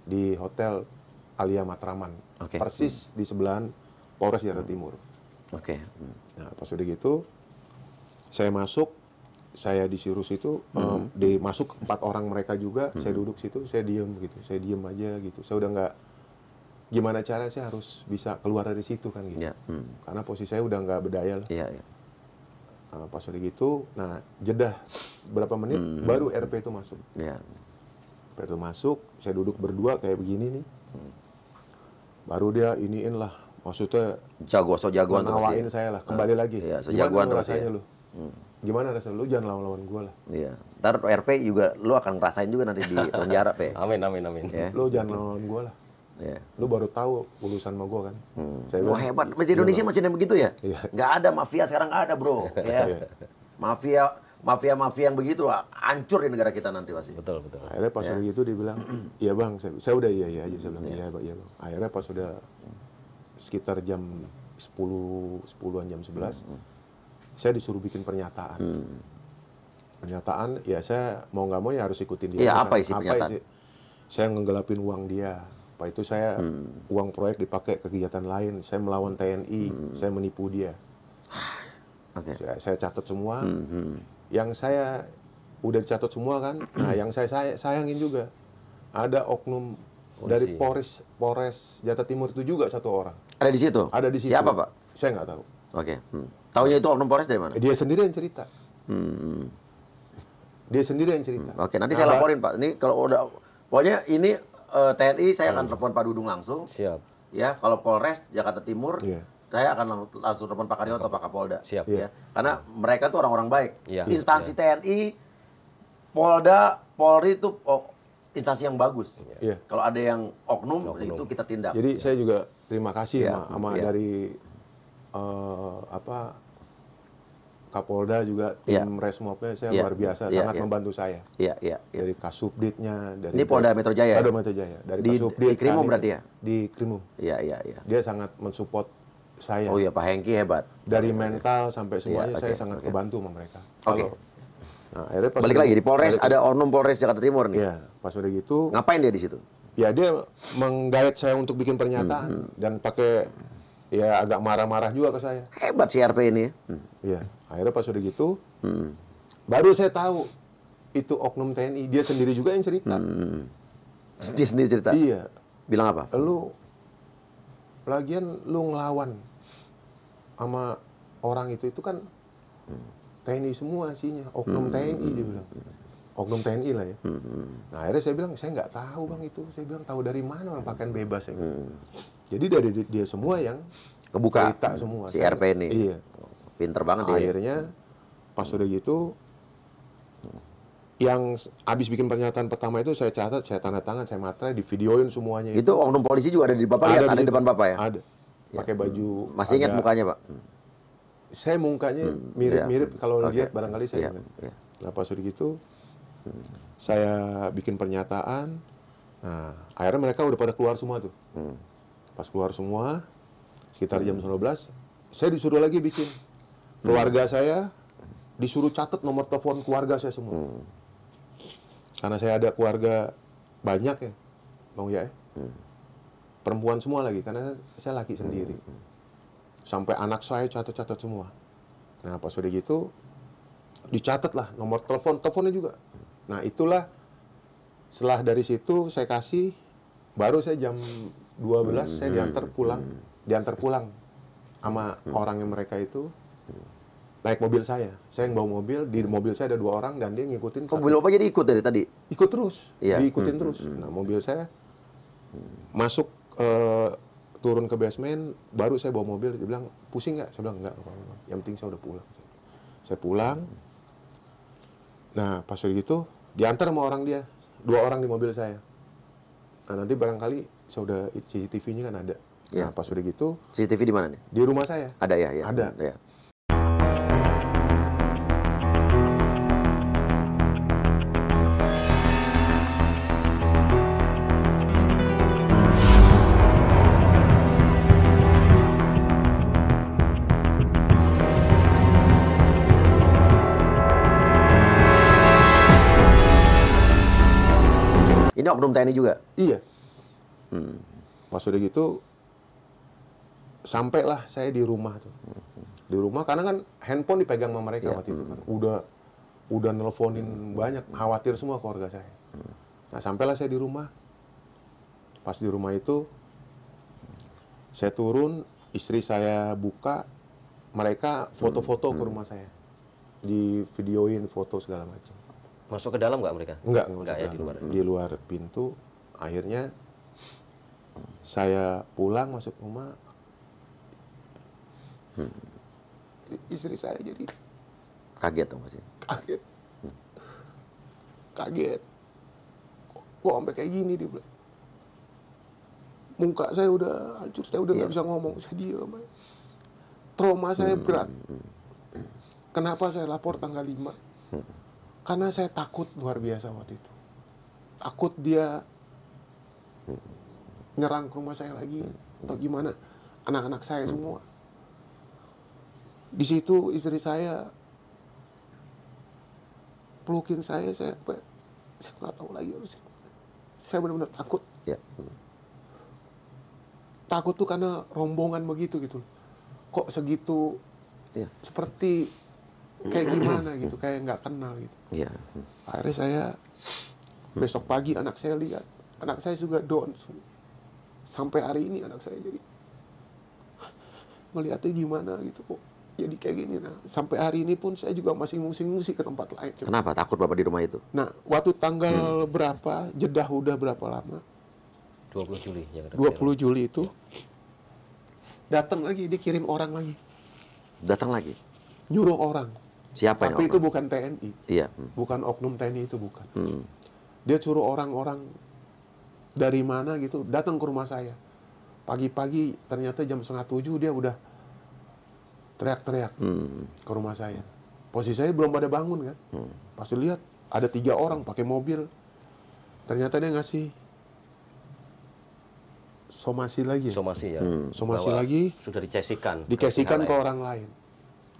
Di Hotel Alia Matraman. Oke. Persis di sebelahan Polres Jakarta Timur. Oke. Nah, pas udah gitu, saya masuk. Saya disuruh situ, masuk 4 orang mereka juga, saya duduk situ, saya diem gitu, saya diem aja gitu, saya udah nggak, gimana cara saya harus bisa keluar dari situ kan gitu, karena posisi saya udah nggak berdaya lah. Pas udah gitu, nah jeda berapa menit, baru RP itu masuk. RP itu masuk, saya duduk berdua kayak begini nih, baru dia iniin lah, maksudnya jagoan menawain saya lah, kembali lagi, sejagoan gimana terus ya. rasanya lu? Gimana rasanya lu, jangan lawan-lawan gue lah. Iya. Ntar RP juga lu akan ngerasain juga nanti di penjara, Pe. Amin. Ya. Lu jangan lawan gue lah. Iya. Lu baru tahu urusan sama gue kan. Saya Wah, bilang, hebat. Di Indonesia masih ada begitu ya? Iya. Nggak ada mafia sekarang, nggak ada, Bro. Ya. Mafia yang begitu hancur di negara kita nanti pasti. Betul. akhirnya pas udah gitu dia bilang, iya bang, saya udah iya aja, saya bilang iya bang. Akhirnya pas udah sekitar jam 10-an jam 11, saya disuruh bikin pernyataan. Pernyataan, ya saya mau nggak mau ya harus ikutin dia. Iya, apa isi pernyataan? Saya ngegelapin uang dia. Apa itu saya uang proyek dipakai kegiatan lain. Saya melawan TNI, saya menipu dia. Oke. Saya catat semua. Yang saya udah dicatat semua kan. Nah, yang saya sayangin juga ada oknum dari Polres Jakarta Timur itu juga 1 orang. Ada di situ? Ada di situ. Siapa, Pak? Saya nggak tahu. Oke. Taunya itu oknum Polres dari mana? Dia sendiri yang cerita. Dia sendiri yang cerita. Oke, nanti saya laporin, Pak. Ini kalau udah, pokoknya ini TNI saya akan telepon Pak Dudung langsung. Siap. Ya, kalau Polres Jakarta Timur, Iya. saya akan langsung telepon Pak Karyoto, Pak Kapolda. Siap. Ya. Karena mereka tuh orang-orang baik. Iya. Instansi TNI, Polda, Polri itu instansi yang bagus. Iya. Kalau ada yang oknum, itu kita tindak. Jadi saya juga terima kasih Iya, sama iya. dari Kapolda juga tim Resmobnya saya luar biasa, sangat membantu saya. Iya. Dari Kasubditnya, dari Ini Polda Metro Jaya. Polda Metro Jaya. Dari Di Kasubdit, Krimum Kanit, berarti ya? Di Krimum. Iya. Dia sangat mensupport saya. Oh iya, Pak Hengki hebat. Dari mental sampai semuanya Iya, saya oke, sangat oke. kebantu sama mereka. Oke. Nah, akhirnya pas Balik udah- lagi di Polres, balik- ada oknum Polres Jakarta Timur nih. Iya, pas udah gitu, Ngapain dia di situ? ya dia menggait saya untuk bikin pernyataan dan pakai ya agak marah-marah juga ke saya. Hebat si RP ini. Iya, akhirnya pas udah gitu, baru saya tahu itu oknum TNI. Dia sendiri juga yang cerita. Dia sendiri cerita. Iya, Bilang apa? lagian lu ngelawan sama orang itu kan TNI semua isinya, oknum TNI dia bilang. Oknum TNI lah ya. Nah, akhirnya saya bilang, saya nggak tahu bang itu. Saya bilang, tahu dari mana orang pakaian bebas ya. Jadi dari dia semua yang Kebuka. cerita semua. Si RP ini. Iya. Pinter banget dia. Akhirnya pas udah gitu, yang abis bikin pernyataan pertama itu saya catat, saya tanda tangan, saya materai, di videoin semuanya. Itu oknum polisi juga ada di Bapak lihat, ada di situ. depan Bapak ya? Ada. Pakai baju. Masih ingat agak- mukanya, Pak? Saya mukanya mirip-mirip kalau Oke. lihat barangkali saya. Iya, ingat. iya. Nah pas udah gitu, saya bikin pernyataan. Nah akhirnya mereka udah pada keluar semua tuh. Pas keluar semua, sekitar jam 12, saya disuruh lagi bikin. Keluarga saya disuruh catat nomor telepon keluarga saya semua. Karena saya ada keluarga banyak ya, Bang Uya ya. Perempuan semua lagi, karena saya laki sendiri. Sampai anak saya catat-catat semua. Nah, pas udah gitu, dicatat lah nomor teleponnya juga. Nah, itulah setelah dari situ saya kasih, baru saya jam 12 saya diantar pulang sama orangnya mereka itu naik mobil saya. Saya yang bawa mobil, di mobil saya ada 2 orang dan dia ngikutin. Mobil Bapak jadi ikut dari tadi? Ikut terus, Iya. diikutin terus. Nah, mobil saya masuk turun ke basement, baru saya bawa mobil, dia bilang, pusing nggak? Saya bilang, nggak apa-apa. Yang penting saya udah pulang. Saya pulang. Nah, pas udah gitu, diantar sama orang dia. 2 orang di mobil saya. Nah, nanti barangkali saya udah CCTV-nya kan ada. Ya. Nah, pas udah gitu, CCTV di mana nih? di rumah saya. Ada ya? Ada. Ya. Ini oknum TNI juga? Iya. Pas udah gitu, sampailah saya di rumah tuh. Di rumah, karena kan handphone dipegang sama mereka waktu itu kan. Udah nelponin banyak, khawatir semua keluarga saya. Nah, sampailah saya di rumah. Pas di rumah itu, saya turun, istri saya buka, mereka foto-foto ke rumah saya. Di videoin foto segala macam. Masuk ke dalam nggak mereka? Enggak ya, di luar. Di luar pintu. Akhirnya saya pulang masuk rumah. Istri saya jadi Kaget dong pasti. Kaget. Kok sampai kayak gini dia bilang. Muka saya udah hancur, saya udah nggak bisa ngomong, saya diam. Trauma saya berat. Kenapa saya lapor tanggal 5? Karena saya takut luar biasa waktu itu. Takut dia nyerang ke rumah saya lagi atau gimana. Anak-anak saya semua. Di situ istri saya pelukin saya nggak tahu lagi harus. Saya benar-benar takut. Ya. Takut tuh karena rombongan begitu gitu. Kok segitu Ya. seperti kayak gimana gitu, kayak nggak kenal gitu. Ya. Akhirnya saya besok pagi anak saya lihat, anak saya juga down. Sampai hari ini anak saya jadi ngeliatnya gimana gitu kok jadi kayak gini. Nah, sampai hari ini pun saya juga masih ngungsi-ngungsi ke tempat lain. Kenapa takut Bapak di rumah itu? Nah, waktu tanggal berapa, jeda udah berapa lama? 20 Juli. Yang 20 Juli itu datang lagi, dikirim orang lagi. Datang lagi? Nyuruh orang. Siapa Tapi ini? itu bukan TNI. Iya. Bukan oknum TNI itu, bukan. Dia suruh orang-orang dari mana gitu datang ke rumah saya. Pagi-pagi ternyata jam 6:30 dia udah teriak-teriak ke rumah saya. Posisi saya belum pada bangun kan. Pas lihat ada 3 orang pakai mobil. Ternyata dia ngasih somasi lagi. Somasi ya. Somasi Bahwa lagi. Sudah dicesikan. Dikasihkan ke lain. orang lain.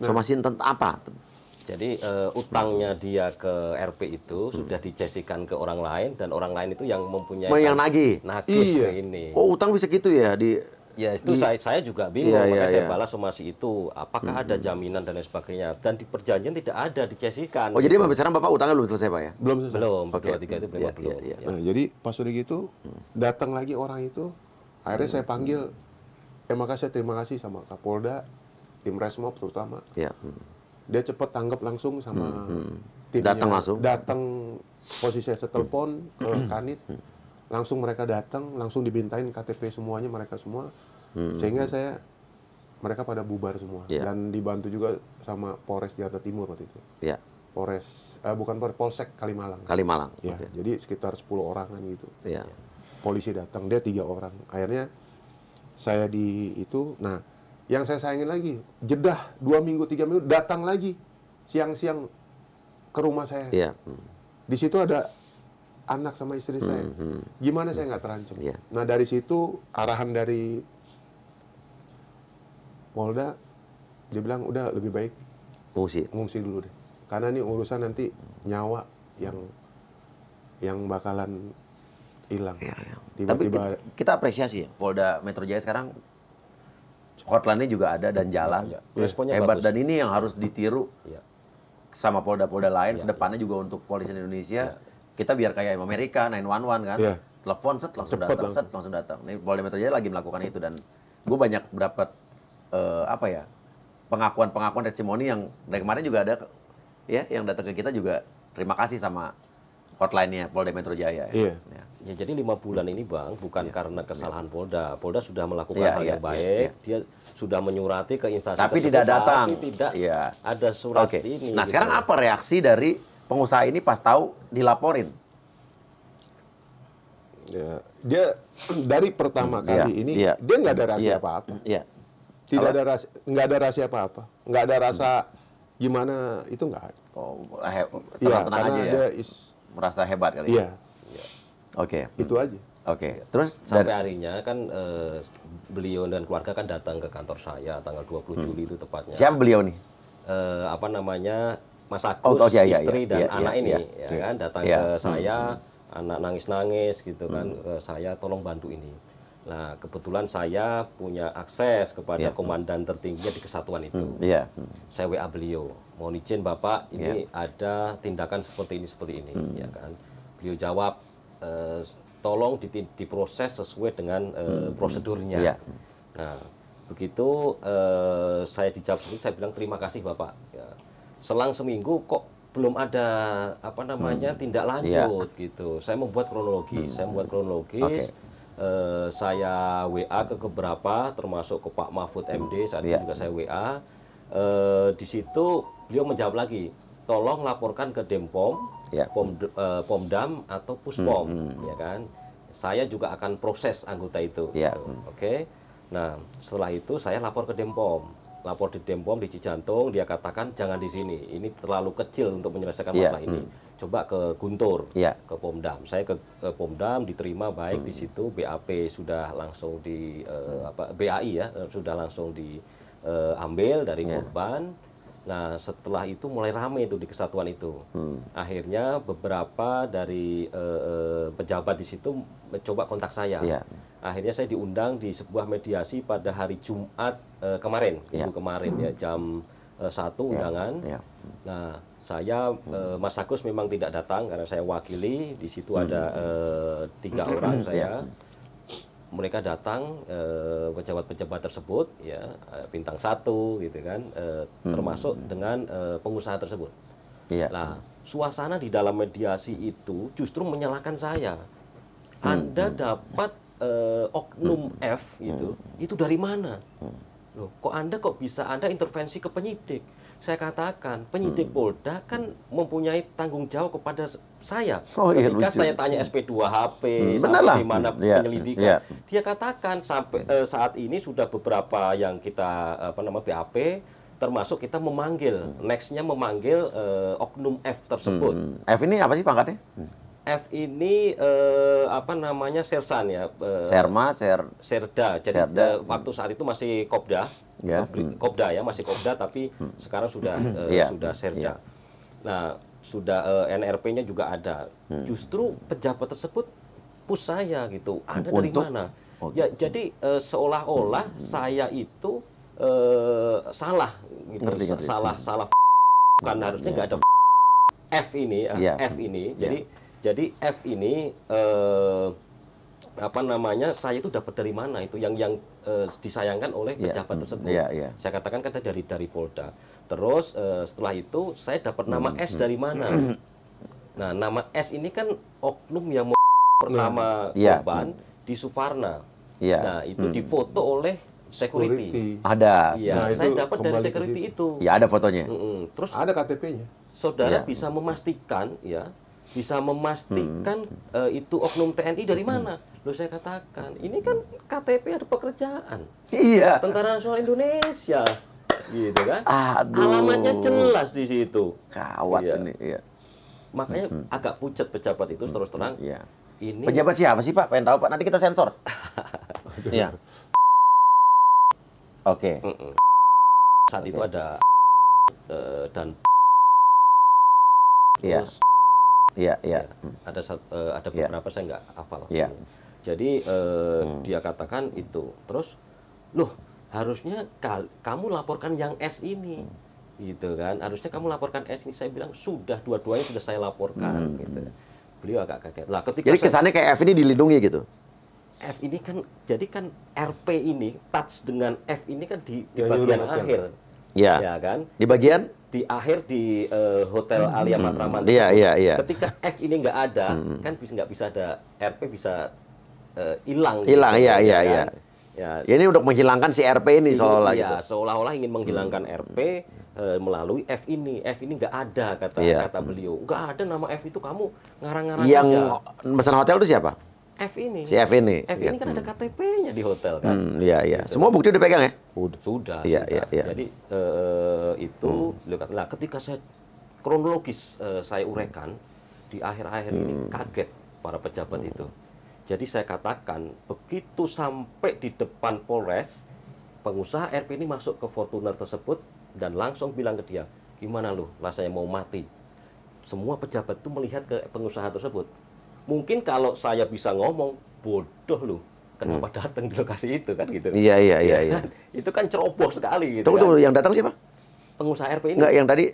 Somasi tentang apa? Jadi utangnya dia ke RP itu sudah dicesikan ke orang lain dan orang lain itu yang mempunyai Yang nagih? Iya. ini. Oh, utang bisa gitu ya? Ya itu saya juga bingung, Iya, makanya iya, saya iya. balas somasi itu. Apakah ada jaminan dan lain sebagainya? Dan di perjanjian tidak ada dicesikan. Oh, jadi sampai sekarang Bapak utangnya belum selesai, Pak ya? Belum selesai. Belum, Oke. 23 itu belum. Iya, belum. iya, Ya. Nah, jadi pas udah gitu datang lagi orang itu. Akhirnya saya panggil. Terima kasih sama Kapolda, tim Resmob terutama. Iya. Dia cepat tanggap langsung sama timnya. Datang langsung? Datang, posisi saya telepon ke Kanit. Langsung mereka datang, langsung dibintain KTP semuanya, mereka semua. Sehingga mereka pada bubar semua. Iya. Dan dibantu juga sama Polres Jakarta Timur waktu itu. Iya. Bukan Polsek Kalimalang. Kalimalang. Ya, Oke. jadi sekitar 10 orangan gitu. Iya. Polisi datang, dia 3 orang. Akhirnya saya nah, yang saya sayangin lagi, jedah 2 minggu, 3 minggu, datang lagi siang-siang ke rumah saya. Iya. Di situ ada anak sama istri saya. Gimana saya nggak terancam? Iya. Nah, dari situ arahan dari Polda, dia bilang udah lebih baik ngungsi dulu deh. Karena ini urusan nanti nyawa yang bakalan hilang. Tapi Tiba-tiba kita apresiasi ya, Polda Metro Jaya sekarang hotline-nya juga ada dan jalan. Ya, responnya Hebat. bagus. Dan ini yang harus ditiru Ya. sama Polda-Polda lain. Kedepannya juga untuk polisi Indonesia, kita biar kayak Amerika, 911 kan. Iya. Telepon, set, langsung Cepet datang, set, langsung datang. Ini Polda Metro Jaya lagi melakukan itu. Dan gue banyak dapat pengakuan-pengakuan testimoni yang dari kemarin juga ada ya, yang datang ke kita juga terima kasih sama hotline-nya Polda Metro Jaya. Iya. Ya. Ya, jadi 5 bulan ini Bang, bukan karena kesalahan Polda. Polda sudah melakukan Iya, hal iya, yang baik, dia sudah menyurati ke instansi Tapi tersebut, tidak datang. tapi tidak Iya. ada surat Oke. ini. Nah, gitu. sekarang apa reaksi dari pengusaha ini pas tahu dilaporin? ya, dia dari pertama kali ini iya. dia nggak ada rahasia Iya. apa-apa. Iya. Tidak ada rahasia, nggak ada rahasia apa-apa. Nggak ada rasa gimana itu nggak ada. Oh, Iya, tenang karena aja ya. dia Merasa hebat kali. iya, Oke. itu aja. Oke. Terus Sampai harinya kan beliau dan keluarga kan datang ke kantor saya tanggal 20 Juli itu tepatnya. siapa beliau nih? Apa namanya, Mas Agus, Oh, iya, iya, istri iya, dan iya, anak iya, ini, iya. ya kan, datang Iya. ke saya, anak nangis-nangis gitu kan, ke saya tolong bantu ini. Nah, kebetulan saya punya akses kepada Iya. komandan tertingginya di kesatuan itu. Iya. Saya WA beliau, mohon izin Bapak, ini ada tindakan seperti ini, ya kan. Beliau jawab, tolong diproses sesuai dengan prosedurnya. Iya. Nah, begitu saya dijawab seperti itu, saya bilang terima kasih Bapak. Ya. Selang seminggu kok belum ada tindak lanjut gitu. Saya membuat kronologis, Oke. saya WA ke beberapa, termasuk ke Pak Mahfud MD, saat itu Iya. juga saya WA. Di situ beliau menjawab lagi, tolong laporkan ke Denpom, Iya. Pomdam atau Puspom, ya kan. Saya juga akan proses anggota itu. Iya. Gitu. Oke. Nah, setelah itu saya lapor ke Denpom. Lapor di Denpom di Cijantung, dia katakan jangan di sini. Ini terlalu kecil untuk menyelesaikan Iya. masalah ini. Coba ke Guntur, Iya. ke Pomdam. Saya ke Pomdam, diterima baik di situ. BAP sudah langsung di BAI ya, sudah langsung diambil dari korban. Nah, setelah itu mulai ramai itu di kesatuan itu. Akhirnya beberapa dari pejabat di situ mencoba kontak saya. Iya. Akhirnya saya diundang di sebuah mediasi pada hari Jumat kemarin, minggu kemarin ya, jam 1 undangan. Iya. Nah, saya Mas Agus memang tidak datang karena saya wakili. Di situ ada 3 orang saya. Mereka datang, pejabat-pejabat tersebut ya, bintang 1 gitu kan, termasuk dengan pengusaha tersebut. Iya. Nah, suasana di dalam mediasi itu justru menyalahkan saya. Anda dapat oknum F itu dari mana? Loh, kok Anda bisa Anda intervensi ke penyidik? Saya katakan, penyidik Polda kan mempunyai tanggung jawab kepada saya. Oh, iya, Ketika lucu. saya tanya SP2HP, benar lah. sampai di mana Iya, penyelidikan, iya. dia katakan sampai saat ini sudah beberapa yang kita BAP, termasuk kita memanggil, nextnya memanggil oknum F tersebut. F ini apa sih pangkatnya? F ini sersan ya, Serda. Jadi Serda. waktu saat itu masih Kopda, Ya. Kopda ya, masih Kopda, tapi sekarang sudah Iya. sudah Serda. Iya. Nah, sudah NRP-nya juga ada. Justru pejabat tersebut push saya gitu. Anda dari Untuk? mana? Oh, Ya, jadi seolah-olah saya itu salah gitu. Ngerti. Salah bukan, harusnya nggak ada F ini, Iya. F ini. Jadi F ini saya itu dapat dari mana itu yang disayangkan oleh pejabat tersebut. Iya. Saya katakan kan dari Polda. Terus setelah itu saya dapat nama S dari mana? Nah, nama S ini kan oknum yang pertama Iya. korban di Suvarna. Iya. Nah, itu difoto oleh security. Ada. Iya, Nah, saya itu dapat dari kembali ke security situ. itu. Ya, ada fotonya. Terus Ada KTP-nya. saudara Iya. bisa memastikan itu oknum TNI dari mana? Loh, saya katakan, ini kan KTP ada pekerjaan. Iya. Tentara Nasional Indonesia. Gitu kan? Aduh. Alamatnya jelas di situ. Kawat Iya. ini. Iya. Makanya agak pucat pejabat itu terus terang. Iya. Ini Pejabat siapa sih Pak? Pengen tahu Pak. Nanti kita sensor. Iya. Oke. saat itu ada dan Iya. terus Iya, iya. ada beberapa saya nggak hafal. Iya. Jadi dia katakan itu, terus loh harusnya kamu laporkan yang S ini, gitu kan? Harusnya kamu laporkan S ini. Saya bilang sudah, dua-duanya sudah saya laporkan. Gitu. Beliau agak kaget. Lah ketika Jadi kesannya kayak F ini dilindungi gitu. F ini kan, jadi kan RP ini touch dengan F ini kan di Ya, bagian nyuruh akhir, Iya. ya kan? Di bagian? Di akhir di Hotel Alia Matraman. Iya, iya, iya. Ketika F ini nggak ada, kan nggak bisa ada RP bisa hilang. Hilang, iya, ya iya, kan? iya. Ya, Ya, ini untuk menghilangkan si RP ini seolah-olah ya, gitu. seolah-olah ingin menghilangkan RP melalui F ini. F ini nggak ada Iya. kata beliau. Nggak ada nama F itu, kamu ngarang-ngarang Yang aja. pesan hotel itu siapa? F ini. Si F ini. F ini kan ada KTP-nya di hotel kan. Iya, iya. Semua bukti udah pegang ya? Sudah. Iya, sudah. iya, iya. Jadi itu, nah ketika saya kronologis saya uraikan di akhir-akhir ini kaget para pejabat itu. Jadi saya katakan begitu sampai di depan Polres, pengusaha RP ini masuk ke Fortuner tersebut dan langsung bilang ke dia, gimana lu rasanya mau mati? Semua pejabat itu melihat ke pengusaha tersebut. Mungkin kalau saya bisa ngomong, bodoh lu, kenapa datang di lokasi itu kan gitu. Iya, iya, iya, iya. Itu kan ceroboh sekali gitu. Tunggu, kan. yang datang siapa? Pengusaha RP ini. Enggak, yang tadi.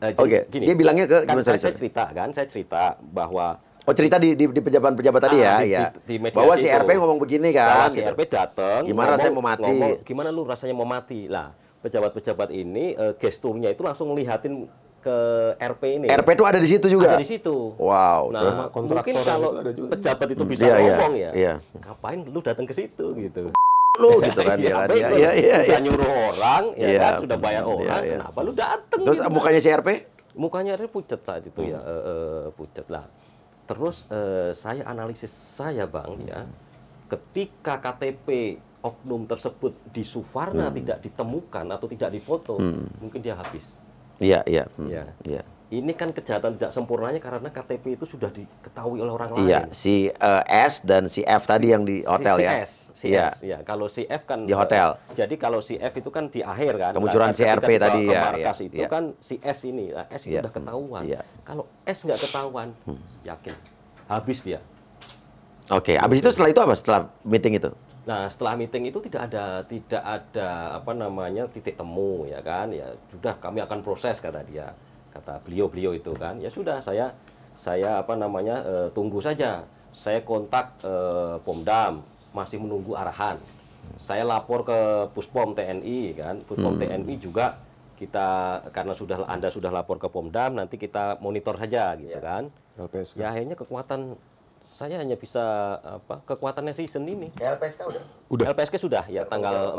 Jadi Oke, gini, dia bilangnya ke kan gimana, saya cerita bahwa Oh, cerita di pejabat-pejabat tadi ya, ya. di media Bahwa si itu. RP ngomong begini kan. Bahwa si RP datang, Gimana rasanya mau mati? gimana lu rasanya mau mati? Lah, pejabat-pejabat ini gesturnya itu langsung ngelihatin ke RP ini. RP itu ada di situ juga. Ada di situ. Wow. Nah, kontraktor mungkin itu kalau ada juga. pejabat itu bisa Iya, iya, ngomong ya, iya. ngapain lu datang ke situ gitu. Lu gitu kan dia kan. baik, Iya, lu iya, iya. Sudah nyuruh orang, ya Iya. kan, sudah bayar Iya, orang, iya. kenapa lu datang? Terus gitu. mukanya si RP? Mukanya dia pucat saat itu ya, pucat lah. Terus saya analisis saya Bang ya, ketika KTP oknum tersebut di Suvarna tidak ditemukan atau tidak difoto, mungkin dia habis. Iya, iya. Ya. Iya. Ini kan kejahatan tidak sempurnanya karena KTP itu sudah diketahui oleh orang lain. Iya, si S dan si F tadi yang di hotel ya. Si Iya. S, ya. Kalau si F kan Di hotel. Jadi kalau si F itu kan di akhir kan. Kemunculan si Ketika RP dibawa tadi, ke ya, markas iya, itu iya. kan si S ini. Nah, S itu Iya. udah ketahuan. Iya. Kalau S nggak ketahuan, yakin habis dia. Oke, habis itu setelah itu apa? Setelah meeting itu? Nah, setelah meeting itu tidak ada apa namanya titik temu ya kan. Ya sudah kami akan proses kata dia. Kata beliau itu kan. Ya sudah saya apa namanya tunggu saja. Saya kontak Pomdam masih menunggu arahan. Saya lapor ke Puspom TNI kan. Puspom TNI juga kita karena Anda sudah lapor ke Pomdam, nanti kita monitor saja gitu kan. LPSK. Ya akhirnya kekuatan saya hanya bisa kekuatan netizen ini. LPSK udah? Udah. LPSK sudah ya tanggal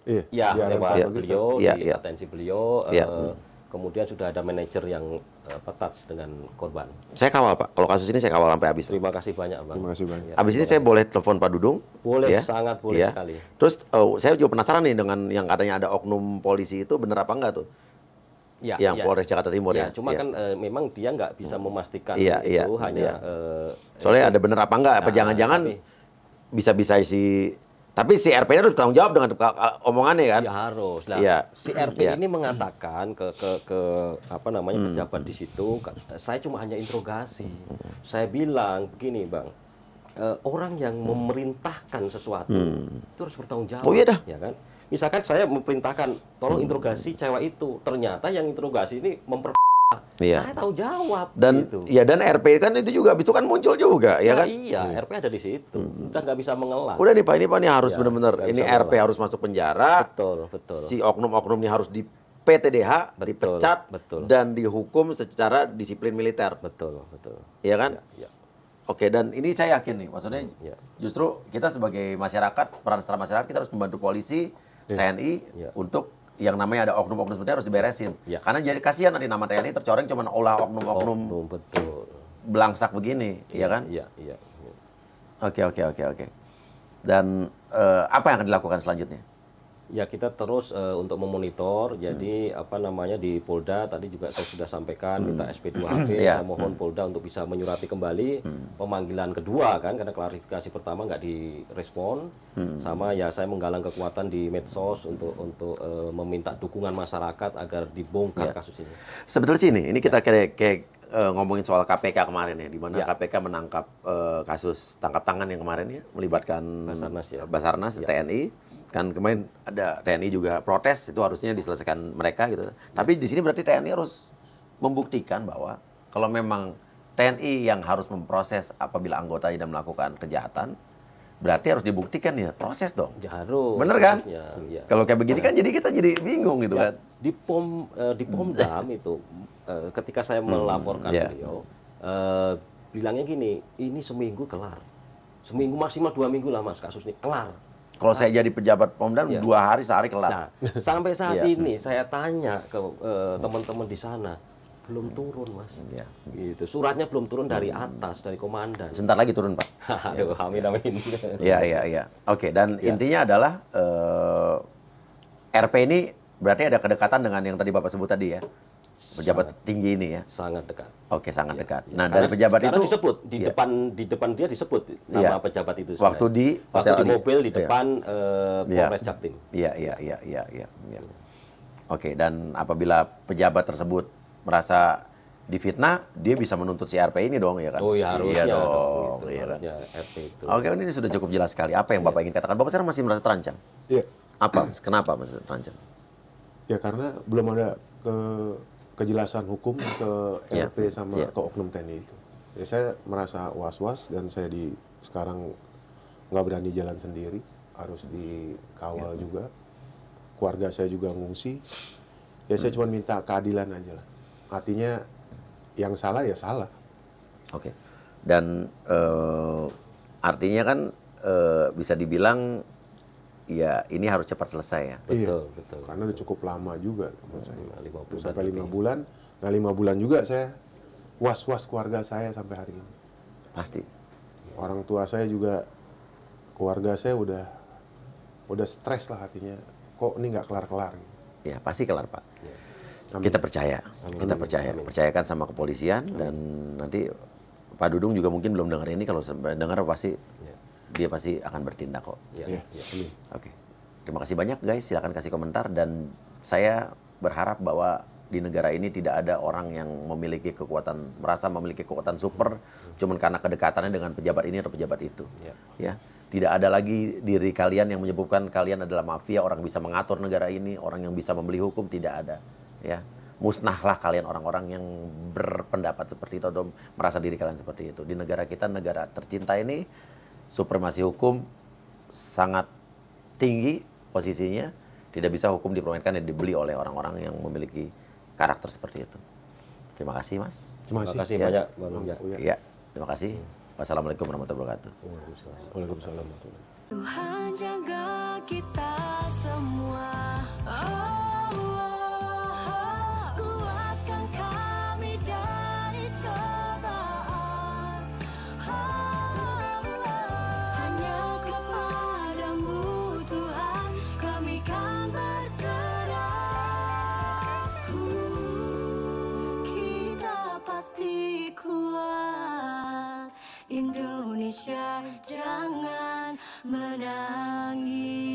Iya. ya di lewat Arab gitu. beliau Iya, di iya. atensi beliau Iya. kemudian sudah ada manajer yang touch dengan korban. Saya kawal, Pak. Kalau kasus ini saya kawal sampai habis. Terima kasih banyak Bang. Terima kasih banyak. Ya, Habis ini saya boleh telepon Pak Dudung? boleh, Ya? sangat boleh Iya. sekali. Terus saya juga penasaran nih dengan yang katanya ada oknum polisi itu bener apa enggak tuh? Ya, Yang ya. Polres Jakarta Timur ya? Cuma Iya. kan memang dia nggak bisa memastikan Iya, iya, itu hanya Soalnya ada bener apa enggak? Apa Nah, jangan-jangan tapi- bisa-bisa tapi si RP-nya harus bertanggung jawab dengan omongannya kan? ya harus lah. Iya. Si RP Iya. ini mengatakan ke apa namanya pejabat di situ, saya cuma hanya interogasi. Saya bilang begini Bang, orang yang memerintahkan sesuatu itu harus bertanggung jawab. Oh, iya dah. Ya kan? Misalkan saya memerintahkan tolong interogasi cewek itu, ternyata yang interogasi ini Iya. saya tahu jawab. Dan gitu. ya dan RP kan itu juga itu kan muncul juga ya kan? Iya, RP ada di situ. Kita nggak bisa mengelak. Udah nih Pak, ini Pak nih harus Ya, benar-benar nggak ini bisa RP mengelak. harus masuk penjara. Betul, betul. Si oknum-oknumnya harus di PTDH, Betul, dipecat betul. dan dihukum secara disiplin militer. Betul, betul. Iya kan? Ya. Oke, dan ini saya yakin nih, maksudnya Ya. justru kita sebagai masyarakat, peran serta masyarakat kita harus membantu polisi, TNI Ya. untuk yang namanya ada oknum-oknum seperti itu harus diberesin. Ya. Karena jadi kasihan nanti nama TNI tercoreng cuma olah oknum-oknum Oknum, betul. belangsak begini, iya kan? Iya, iya. Oke. Dan apa yang akan dilakukan selanjutnya? Ya kita terus untuk memonitor, jadi apa namanya di Polda tadi juga saya sudah sampaikan minta SP2HP, Iya. saya mohon Polda untuk bisa menyurati kembali pemanggilan kedua kan, karena klarifikasi pertama nggak direspon, sama ya saya menggalang kekuatan di medsos untuk meminta dukungan masyarakat agar dibongkar Iya. kasus ini. Sebetulnya sih ini kita kayak ngomongin soal KPK kemarin ya, di mana Ya. KPK menangkap kasus tangkap tangan yang kemarin ya, melibatkan Basarnas ya. Basarnas, Ya. TNI. Kan kemarin ada TNI juga protes, itu harusnya diselesaikan mereka gitu. Tapi di sini berarti TNI harus membuktikan bahwa kalau memang TNI yang harus memproses apabila anggotanya melakukan kejahatan, berarti harus dibuktikan ya, proses dong. Harus. Bener kan? harusnya, ya. Kalau kayak begini kan jadi kita jadi bingung gitu Ya, kan. di Pomdam itu ketika saya melaporkan ya. beliau bilangnya gini, ini seminggu kelar, seminggu maksimal 2 minggu lah mas kasus ini kelar. Kalau saya jadi pejabat Pomdam, Iya. 2 hari sehari kelar. Nah, sampai saat Iya. ini saya tanya ke teman-teman di sana, belum turun mas. Iya. Gitu. Suratnya belum turun dari atas, dari komandan. Sebentar lagi turun, Pak. Aduh, amin amin. Iya. Oke, dan Ya. intinya adalah RP ini berarti ada kedekatan dengan yang tadi Bapak sebut tadi ya. Pejabat tinggi ini ya. Sangat dekat. Oke, sangat Ya, dekat. ya. Nah, dari pejabat karena itu disebut di Iya. depan dia disebut nama Iya. pejabat itu. Waktu sebenarnya. di waktu Hotel di Ali. mobil di Iya. depan Iya. Polres Jaktim. Iya. Oke, dan apabila pejabat tersebut merasa difitnah, dia bisa menuntut si RP ini dong ya kan? Oh ya harusnya Iya dong. dong. Gitu, Iya kan? harusnya RP itu. Oke, ini sudah cukup jelas sekali. Apa yang Bapak ingin katakan? Bapak sekarang masih merasa terancam? Iya. Apa? Kenapa masih terancam? Ya karena belum ada kejelasan hukum ke Iya. RP sama Iya. ke oknum TNI itu. Ya saya merasa was-was dan saya sekarang nggak berani jalan sendiri, harus dikawal juga. Keluarga saya juga ngungsi. Ya saya cuma minta keadilan aja lah. Artinya yang salah ya salah. Oke. Dan artinya kan bisa dibilang ya ini harus cepat selesai ya. Betul. Karena udah cukup lama juga menurut saya. 5 Udah bulan sampai 5 lebih. bulan. Nah 5 bulan juga saya was-was keluarga saya sampai hari ini. Pasti. Orang tua saya juga, keluarga saya udah stres lah hatinya. Kok ini nggak kelar-kelar gitu. Ya, pasti kelar, Pak. Amin. Kita percaya. Kita percaya. Percayakan sama kepolisian dan nanti Pak Dudung juga mungkin belum dengar ini, kalau dengar pasti dia pasti akan bertindak kok. Ya. Iya, amin. Oke. Terima kasih banyak guys, silakan kasih komentar dan saya berharap bahwa di negara ini tidak ada orang yang memiliki kekuatan, merasa memiliki kekuatan super cuman karena kedekatannya dengan pejabat ini atau pejabat itu. Ya. Tidak ada lagi diri kalian yang menyebutkan kalian adalah mafia, orang bisa mengatur negara ini, orang yang bisa membeli hukum, tidak ada. Ya. Musnahlah kalian orang-orang yang berpendapat seperti itu atau merasa diri kalian seperti itu. Di negara kita, negara tercinta ini, supremasi hukum sangat tinggi posisinya, tidak bisa hukum dipermainkan dan dibeli oleh orang-orang yang memiliki karakter seperti itu. Terima kasih, Mas. Terima Terima kasih. kasih Ya. banyak Bang Uya. Uya. Ya, terima kasih. Wassalamualaikum warahmatullahi wabarakatuh. Waalaikumsalam warahmatullahi wabarakatuh. Tuhan jaga kita semua. Kuatkan kami dari cobaan. Hanya kepadamu Tuhan kami kan berserah. Kita pasti kuat. Indonesia jangan menangis.